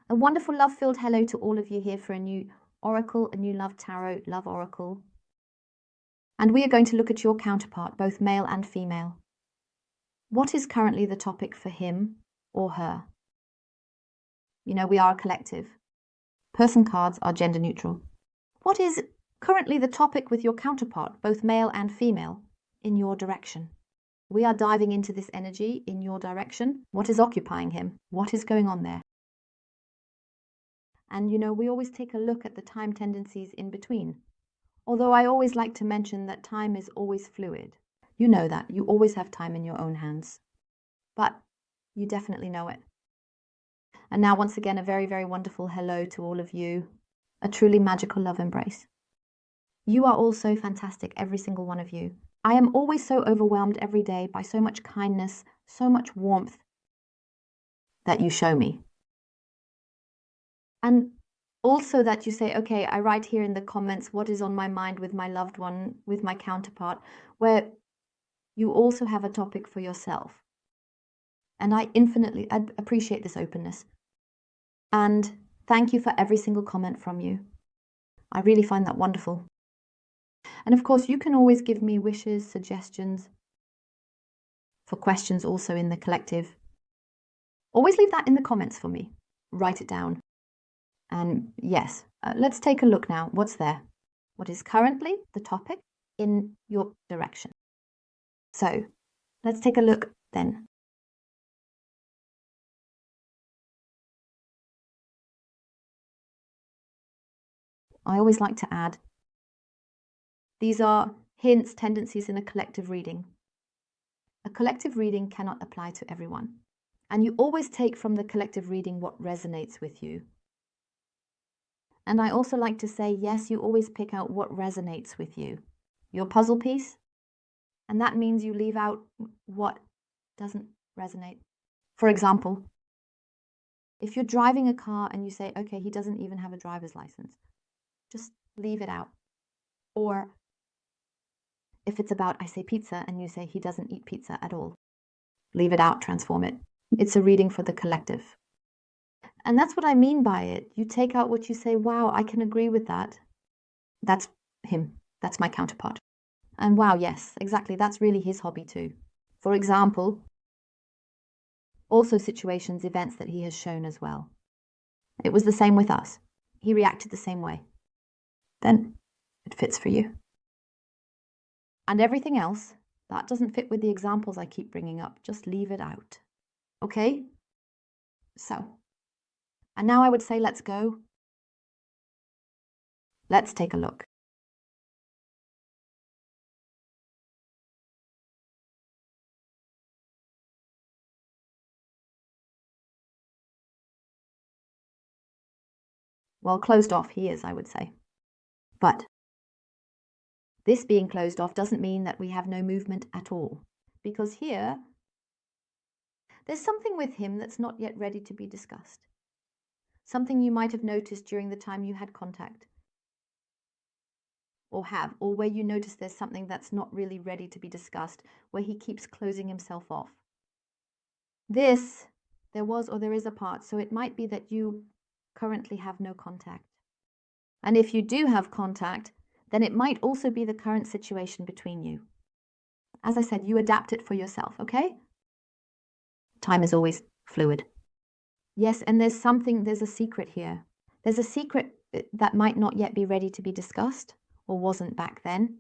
A wonderful love-filled hello to all of you here for a new oracle, a new love tarot, love oracle. And we are going to look at your counterpart, both male and female. What is currently the topic for him or her? You know, we are a collective. Person cards are gender neutral. What is currently the topic with your counterpart, both male and female, in your direction? We are diving into this energy in your direction. What is occupying him? What is going on there? And you know, we always take a look at the time tendencies in between. Although I always like to mention that time is always fluid. You know that. You always have time in your own hands. But you definitely know it. And now, once again, a very, very wonderful hello to all of you. A truly magical love embrace. You are all so fantastic, every single one of you. I am always so overwhelmed every day by so much kindness, so much warmth that you show me. And also that you say, okay, I write here in the comments what is on my mind with my loved one, with my counterpart, where you also have a topic for yourself. And I infinitely appreciate this openness. And thank you for every single comment from you. I really find that wonderful. And of course, you can always give me wishes, suggestions for questions also in the collective. Always leave that in the comments for me. Write it down. And yes, let's take a look now. What's there? What is currently the topic in your direction? So let's take a look then. I always like to add, these are hints, tendencies in a collective reading. A collective reading cannot apply to everyone. And you always take from the collective reading what resonates with you. And I also like to say, yes, you always pick out what resonates with you. Your puzzle piece. And that means you leave out what doesn't resonate. For example, if you're driving a car and you say, okay, he doesn't even have a driver's license, just leave it out. Or if it's about, I say pizza, and you say he doesn't eat pizza at all, leave it out, transform it. It's a reading for the collective. And that's what I mean by it. You take out what you say, wow, I can agree with that. That's him. That's my counterpart. And wow, yes, exactly. That's really his hobby too. For example, also situations, events that he has shown as well. It was the same with us. He reacted the same way. Then it fits for you. And everything else, that doesn't fit with the examples I keep bringing up. Just leave it out. Okay? So, and now I would say let's go. Let's take a look. Well, closed off he is, I would say. But this being closed off doesn't mean that we have no movement at all. Because here, there's something with him that's not yet ready to be discussed. Something you might have noticed during the time you had contact. Or where you notice there's something that's not really ready to be discussed, where he keeps closing himself off. This, there was or there is a part, so it might be that you currently have no contact. And if you do have contact, then it might also be the current situation between you. As I said, you adapt it for yourself, okay? Time is always fluid. Yes, and there's a secret here. There's a secret that might not yet be ready to be discussed, or wasn't back then.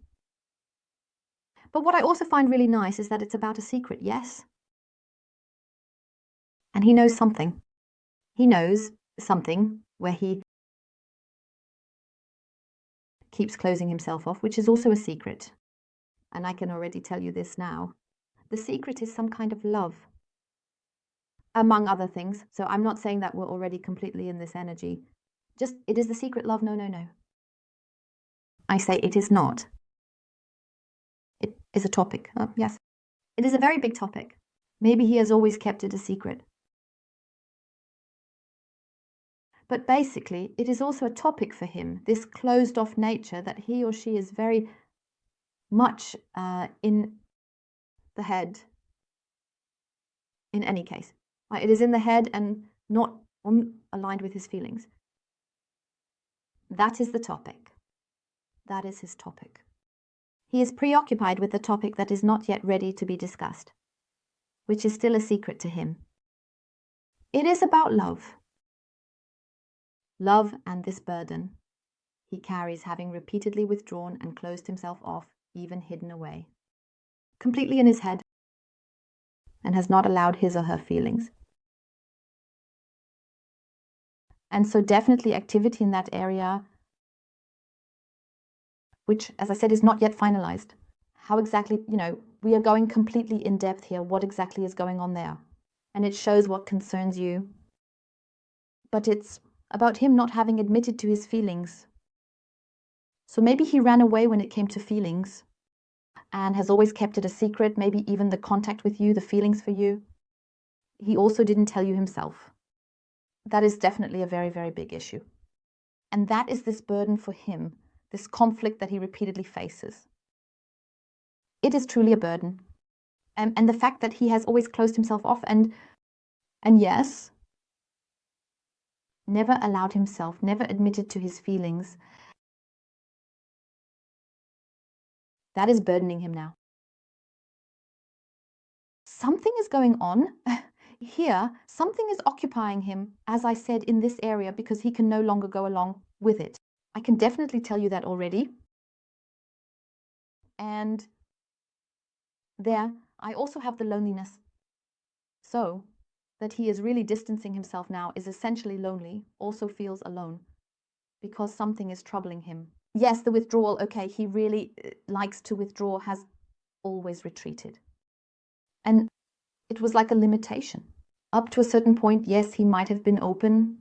But what I also find really nice is that it's about a secret, yes? And he knows something. He knows something where he keeps closing himself off, which is also a secret. And I can already tell you this now. The secret is some kind of love, among other things. So I'm not saying that we're already completely in this energy. Just, it is the secret love. No, no, no. I say it is not. It is a topic. Yes. It is a very big topic. Maybe he has always kept it a secret. But basically, it is also a topic for him, this closed-off nature that he or she is very much in the head, in any case. It is in the head and not aligned with his feelings. That is the topic. That is his topic. He is preoccupied with the topic that is not yet ready to be discussed, which is still a secret to him. It is about love. Love and this burden he carries, having repeatedly withdrawn and closed himself off, even hidden away, completely in his head, and has not allowed his or her feelings. And so definitely activity in that area, which, as I said, is not yet finalized. How exactly, we are going completely in depth here. What exactly is going on there? And it shows what concerns you. But it's about him not having admitted to his feelings. So maybe he ran away when it came to feelings and has always kept it a secret, maybe even the contact with you, the feelings for you. He also didn't tell you himself. That is definitely a very, very big issue. And that is this burden for him, this conflict that he repeatedly faces. It is truly a burden. And the fact that he has always closed himself off and yes, never allowed himself, never admitted to his feelings, that is burdening him now. Something is going on here. Something is occupying him, as I said, in this area, because he can no longer go along with it. I can definitely tell you that already. And there, I also have the loneliness. So that he is really distancing himself now, is essentially lonely, also feels alone, because something is troubling him. Yes, the withdrawal, okay, he really likes to withdraw, has always retreated. And it was like a limitation. Up to a certain point, yes, he might have been open,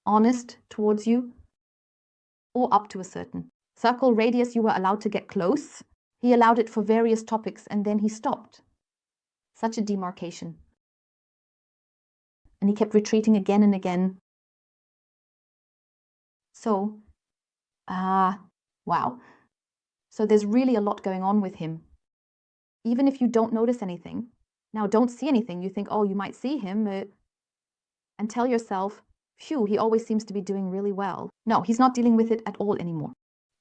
honest towards you, or up to a certain circle radius you were allowed to get close. He allowed it for various topics, and then he stopped. Such a demarcation. And he kept retreating again and again. So, wow. So there's really a lot going on with him. Even if you don't notice anything, now don't see anything, you think, oh, you might see him, and tell yourself, phew, he always seems to be doing really well. No, he's not dealing with it at all anymore.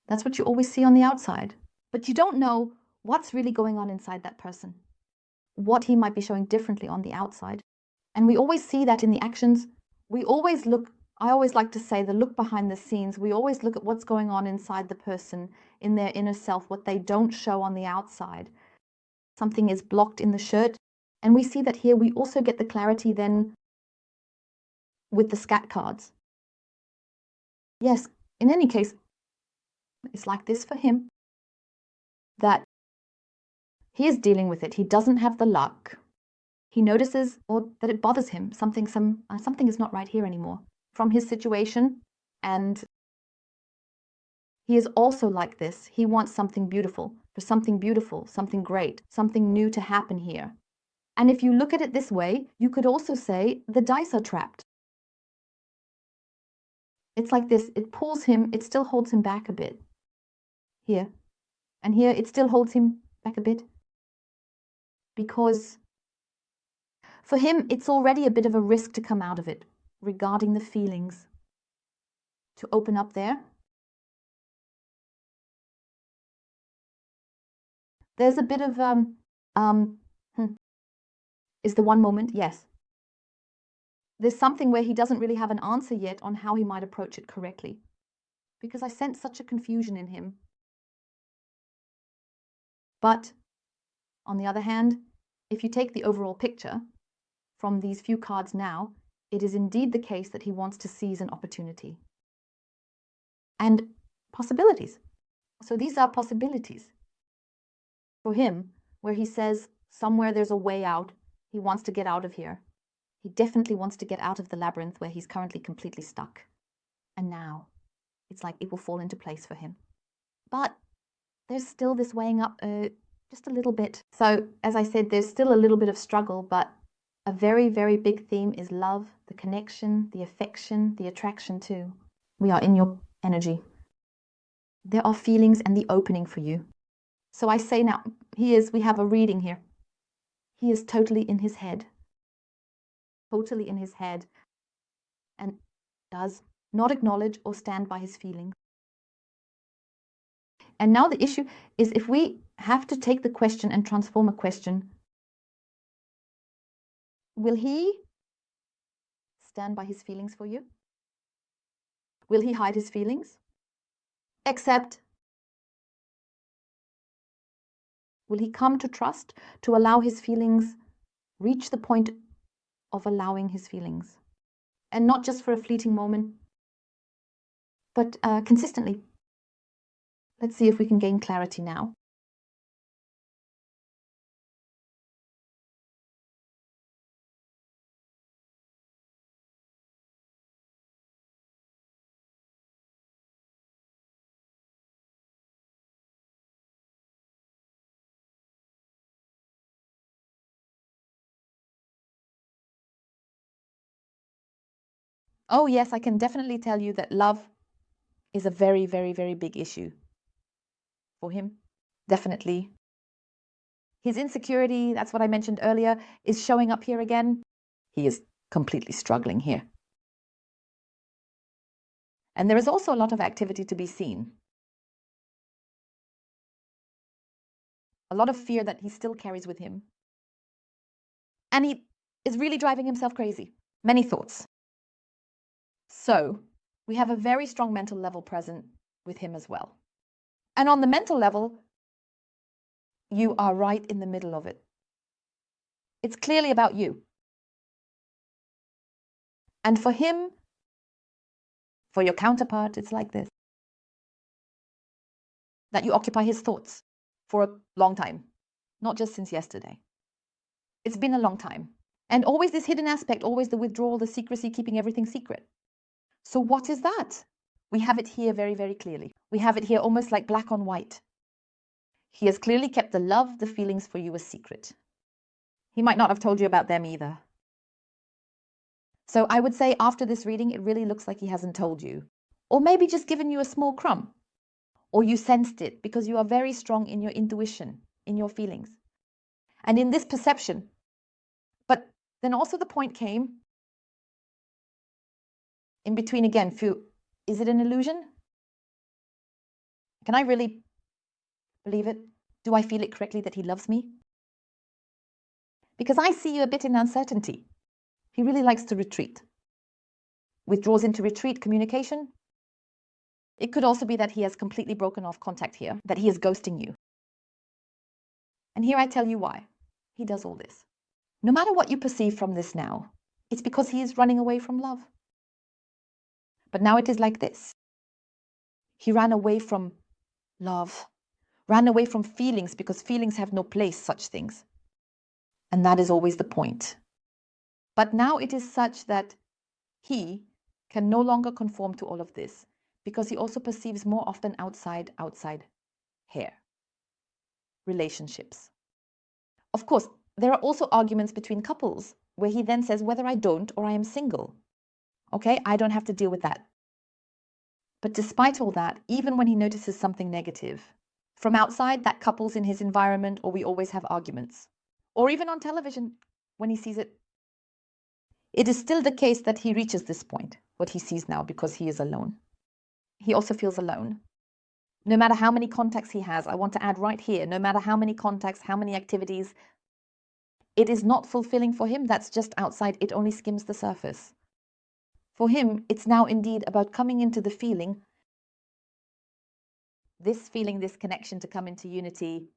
That's what you always see on the outside. But you don't know what's really going on inside that person, what he might be showing differently on the outside. And we always see that in the actions. We always look, I always like to say, the look behind the scenes. We always look at what's going on inside the person, in their inner self, what they don't show on the outside. Something is blocked in the shirt. And we see that here. We also get the clarity then with the scat cards. Yes, in any case, it's like this for him, that he is dealing with it. He doesn't have the luck. He notices or that it bothers him. Something is not right here anymore from his situation. And he is also like this. He wants something beautiful, something great, something new to happen here. And if you look at it this way, you could also say the dice are trapped. It's like this. It pulls him. It still holds him back a bit. Here. And here it still holds him back a bit. Because for him, it's already a bit of a risk to come out of it regarding the feelings. To open up there. There's a bit of, is the one moment? Yes. There's something where he doesn't really have an answer yet on how he might approach it correctly. Because I sense such a confusion in him. But, on the other hand, if you take the overall picture from these few cards now, it is indeed the case that he wants to seize an opportunity. And possibilities. So these are possibilities for him, where he says somewhere there's a way out. He wants to get out of here. He definitely wants to get out of the labyrinth where he's currently completely stuck. And now, it's like it will fall into place for him. But there's still this weighing up just a little bit. So, as I said, there's still a little bit of struggle, but a very, very big theme is love, the connection, the affection, the attraction too. We are in your energy. There are feelings and the opening for you. So I say now, we have a reading here. He is totally in his head. Totally in his head. does not acknowledge or stand by his feelings. And now the issue is, if we have to take the question and transform a question, will he stand by his feelings for you? Will he hide his feelings? Accept? Will he come to trust, to allow his feelings, reach the point of allowing his feelings? And not just for a fleeting moment, but consistently. Let's see if we can gain clarity now. Oh yes, I can definitely tell you that love is a very, very, very big issue for him. Definitely. His insecurity, that's what I mentioned earlier, is showing up here again. He is completely struggling here. And there is also a lot of activity to be seen. A lot of fear that he still carries with him. And he is really driving himself crazy. Many thoughts. So we have a very strong mental level present with him as well. And on the mental level, you are right in the middle of it. It's clearly about you. And for him, for your counterpart, it's like this. That you occupy his thoughts for a long time, not just since yesterday. It's been a long time. And always this hidden aspect, always the withdrawal, the secrecy, keeping everything secret. So what is that? We have it here very, very clearly. We have it here almost like black on white. He has clearly kept the love, the feelings for you a secret. He might not have told you about them either. So I would say after this reading, it really looks like he hasn't told you. Or maybe just given you a small crumb. Or you sensed it because you are very strong in your intuition, in your feelings, and in this perception. But then also the point came in between again. Is it an illusion? Can I really believe it? Do I feel it correctly that he loves me? Because I see you a bit in uncertainty. He really likes to retreat. Withdraws into retreat, communication. It could also be that he has completely broken off contact here, that he is ghosting you. And here I tell you why. He does all this. No matter what you perceive from this now, it's because he is running away from love. But now it is like this. He ran away from love, ran away from feelings, because feelings have no place, such things. And that is always the point. But now it is such that he can no longer conform to all of this, because he also perceives more often outside here, relationships. Of course, there are also arguments between couples where he then says, whether I don't or I am single. Okay, I don't have to deal with that. But despite all that, even when he notices something negative, from outside, that couple's in his environment, or we always have arguments. Or even on television, when he sees it, it is still the case that he reaches this point, what he sees now, because he is alone. He also feels alone. No matter how many contacts he has, I want to add right here, no matter how many contacts, how many activities, it is not fulfilling for him. That's just outside. It only skims the surface. For him, it's now indeed about coming into the feeling, this connection to come into unity,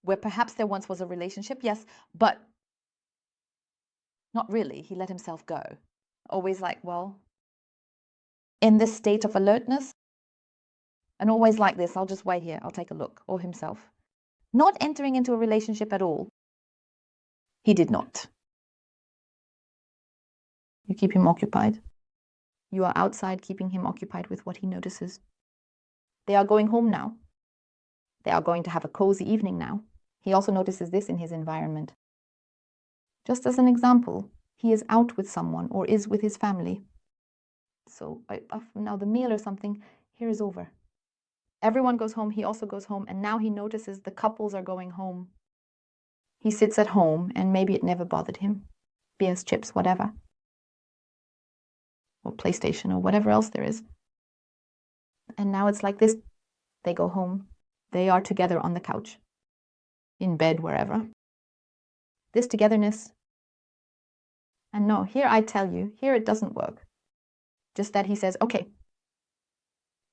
where perhaps there once was a relationship, yes, but not really. He let himself go. Always like, well, in this state of alertness, and always like this, I'll just wait here, I'll take a look, or himself. Not entering into a relationship at all. He did not. You keep him occupied. You are outside keeping him occupied with what he notices. They are going home now. They are going to have a cozy evening now. He also notices this in his environment. Just as an example, he is out with someone or is with his family. So now the meal or something here is over. Everyone goes home, he also goes home, and now he notices the couples are going home. He sits at home, and maybe it never bothered him. Beers, chips, whatever. or PlayStation or whatever else there is. And now it's like this. They go home. They are together on the couch, in bed, wherever. This togetherness. And no, here I tell you, here it doesn't work. Just that he says, okay,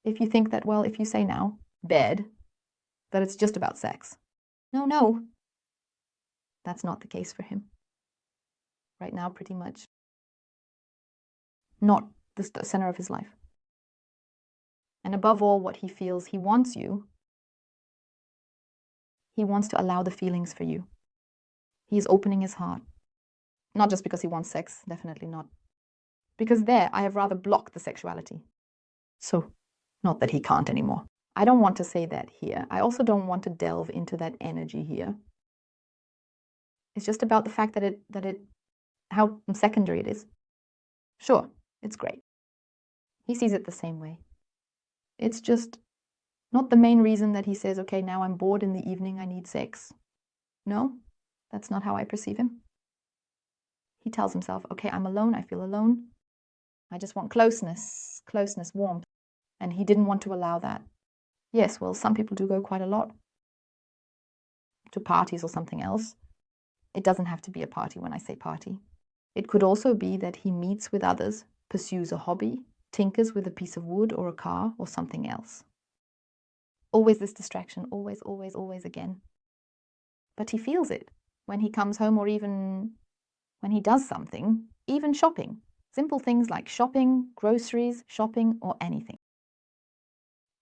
if you think that, well, if you say now, bed, that it's just about sex. No. That's not the case for him. Right now, pretty much not the center of his life. And above all, what he feels, he wants you. He wants to allow the feelings for you. He is opening his heart. Not just because he wants sex, definitely not. Because there, I have rather blocked the sexuality. So, not that he can't anymore. I don't want to say that here. I also don't want to delve into that energy here. It's just about the fact that how secondary it is. Sure, it's great. He sees it the same way. It's just not the main reason that he says, okay, now I'm bored in the evening, I need sex. No, that's not how I perceive him. He tells himself, okay, I'm alone, I feel alone. I just want closeness, warmth. And he didn't want to allow that. Yes, well, some people do go quite a lot to parties or something else. It doesn't have to be a party when I say party. It could also be that he meets with others, pursues a hobby, tinkers with a piece of wood or a car or something else. Always this distraction, always again. But he feels it when he comes home or even when he does something, even shopping. Simple things like shopping, groceries, shopping, or anything.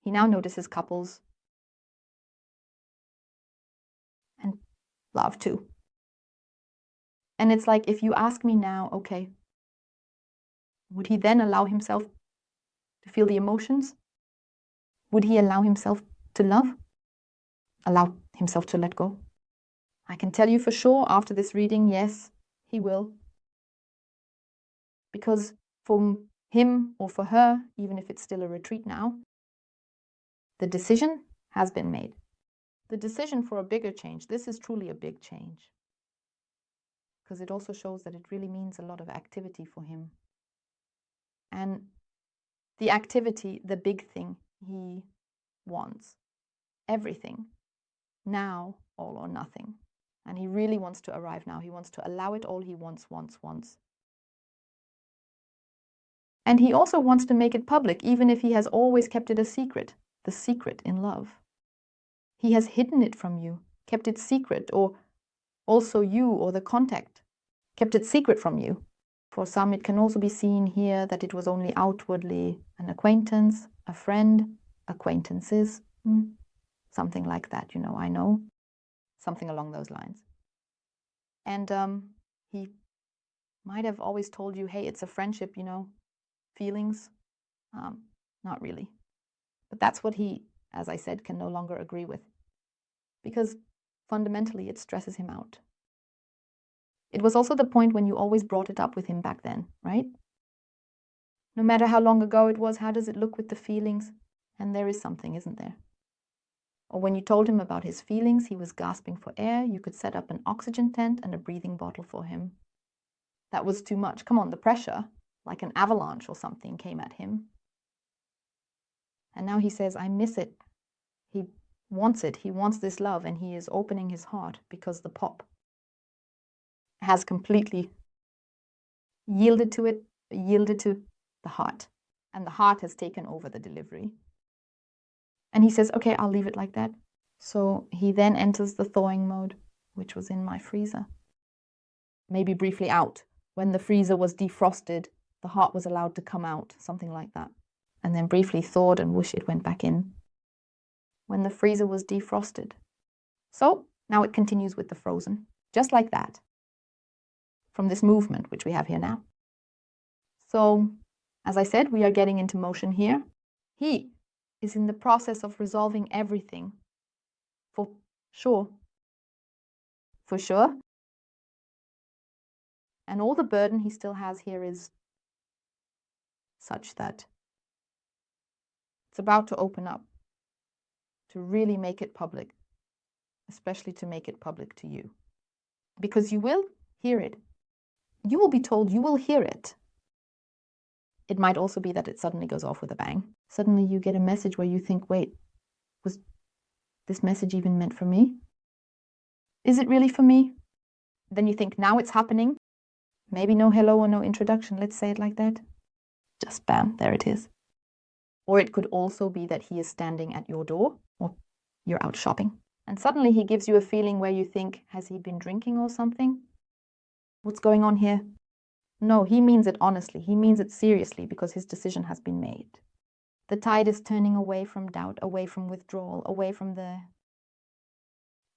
He now notices couples and love too. And it's like, if you ask me now, okay, would he then allow himself to feel the emotions? Would he allow himself to love? Allow himself to let go? I can tell you for sure after this reading, yes, he will. Because for him or for her, even if it's still a retreat now, the decision has been made. The decision for a bigger change, this is truly a big change. Because it also shows that it really means a lot of activity for him. And the activity, the big thing he wants, everything, now, all or nothing. And he really wants to arrive now. He wants to allow it all he wants. And he also wants to make it public, even if he has always kept it a secret, the secret in love. He has hidden it from you, kept it secret, or also you or the contact kept it secret from you. For some, it can also be seen here that it was only outwardly an acquaintance, a friend, acquaintances, something like that, I know, something along those lines. And he might have always told you, hey, it's a friendship, feelings, not really. But that's what he, as I said, can no longer agree with. Because fundamentally, it stresses him out. It was also the point when you always brought it up with him back then, right? No matter how long ago it was, how does it look with the feelings? And there is something, isn't there? Or when you told him about his feelings, he was gasping for air, you could set up an oxygen tent and a breathing bottle for him. That was too much. Come on, the pressure, like an avalanche or something, came at him. And now he says, I miss it. He wants it. He wants this love, and he is opening his heart because the pop has completely yielded to it, yielded to the heart. And the heart has taken over the delivery. And he says, okay, I'll leave it like that. So he then enters the thawing mode, which was in my freezer. Maybe briefly out. When the freezer was defrosted, the heart was allowed to come out, something like that. And then briefly thawed and whoosh, it went back in. When the freezer was defrosted. So now it continues with the frozen, just like that, from this movement, which we have here now. So, as I said, we are getting into motion here. He is in the process of resolving everything. For sure. For sure. And all the burden he still has here is such that it's about to open up, to really make it public, especially to make it public to you. Because you will hear it. You will be told, you will hear it. It might also be that it suddenly goes off with a bang. Suddenly you get a message where you think, wait, was this message even meant for me? Is it really for me? Then you think, now it's happening. Maybe no hello or no introduction. Let's say it like that. Just bam, there it is. Or it could also be that he is standing at your door or you're out shopping. And suddenly he gives you a feeling where you think, has he been drinking or something? What's going on here? No, he means it honestly. He means it seriously because his decision has been made. The tide is turning away from doubt, away from withdrawal, away from the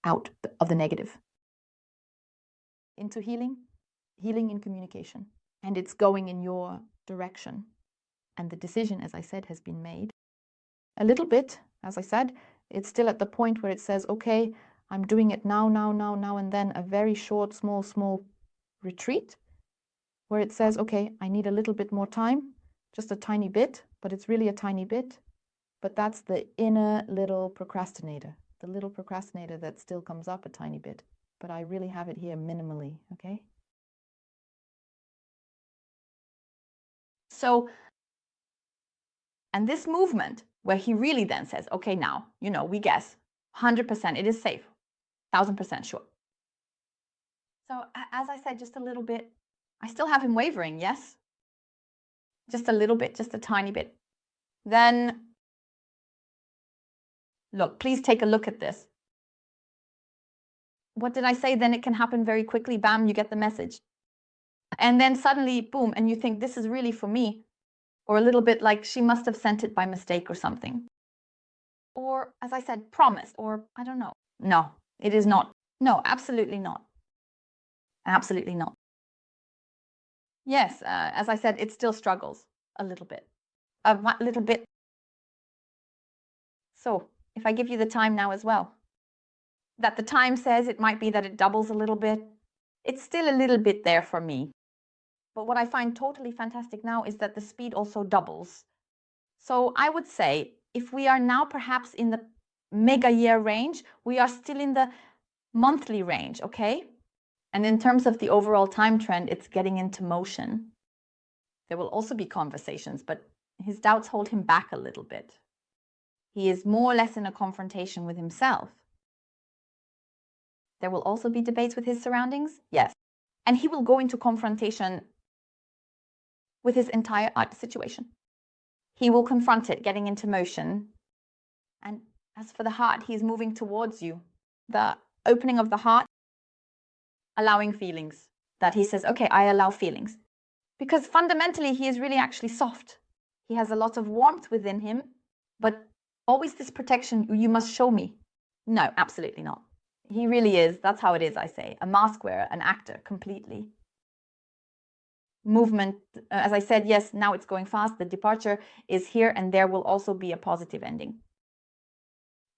out of the negative. Into healing in communication. And it's going in your direction. And the decision, as I said, has been made. A little bit, as I said, it's still at the point where it says, okay, I'm doing it now, and then a very short, small retreat where it says, okay, I need a little bit more time, just a tiny bit, but it's really a tiny bit. But that's the inner little procrastinator, the little procrastinator that still comes up a tiny bit. But I really have it here minimally, okay? So, and this movement where he really then says, okay, now, we guess 100% it is safe, 1000% sure. So as I said, just a little bit, I still have him wavering, yes? Just a little bit, just a tiny bit. Then, look, please take a look at this. What did I say? Then it can happen very quickly. Bam, you get the message. And then suddenly, boom, and you think this is really for me. Or a little bit like she must have sent it by mistake or something. Or, as I said, promise, or I don't know. No, it is not. No, absolutely not. Absolutely not. Yes, as I said, it still struggles a little bit. A little bit. So, if I give you the time now as well, that the time says it might be that it doubles a little bit. It's still a little bit there for me. But what I find totally fantastic now is that the speed also doubles. So I would say if we are now perhaps in the mega year range, we are still in the monthly range, okay? And in terms of the overall time trend, it's getting into motion. There will also be conversations, but his doubts hold him back a little bit. He is more or less in a confrontation with himself. There will also be debates with his surroundings, yes. And he will go into confrontation with his entire art situation. He will confront it, getting into motion. And as for the heart, he's moving towards you. The opening of the heart, allowing feelings. That he says, okay, I allow feelings. Because fundamentally, he is really actually soft. He has a lot of warmth within him, but always this protection, you must show me. No, absolutely not. He really is, that's how it is, I say, a mask wearer, an actor, completely. Movement, as I said, yes, now it's going fast. The departure is here, and there will also be a positive ending.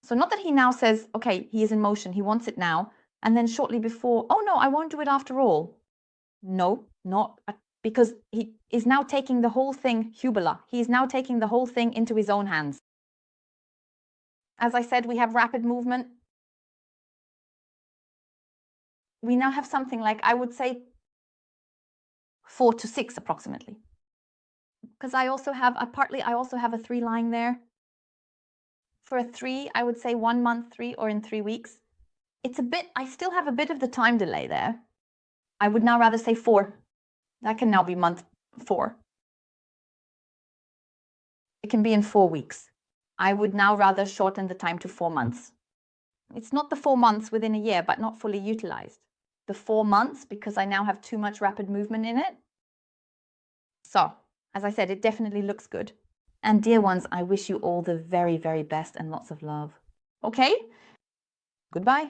So not that he now says, okay, he is in motion, he wants it now, and then shortly before, oh no, I won't do it after all. No, not because he is now taking the whole thing, hubula. He is now taking the whole thing into his own hands. As I said, we have rapid movement. We now have something like, I would say, 4 to 6 approximately. Because I also have a 3 lying there. For a 3, I would say 1 month 3 or in 3 weeks. It's a bit, I still have a bit of the time delay there. I would now rather say 4. That can now be month 4. It can be in 4 weeks. I would now rather shorten the time to 4 months. It's not the 4 months within a year, but not fully utilized. The 4 months, because I now have too much rapid movement in it. So, as I said, it definitely looks good. And dear ones, I wish you all the very, very best and lots of love. Okay? Goodbye.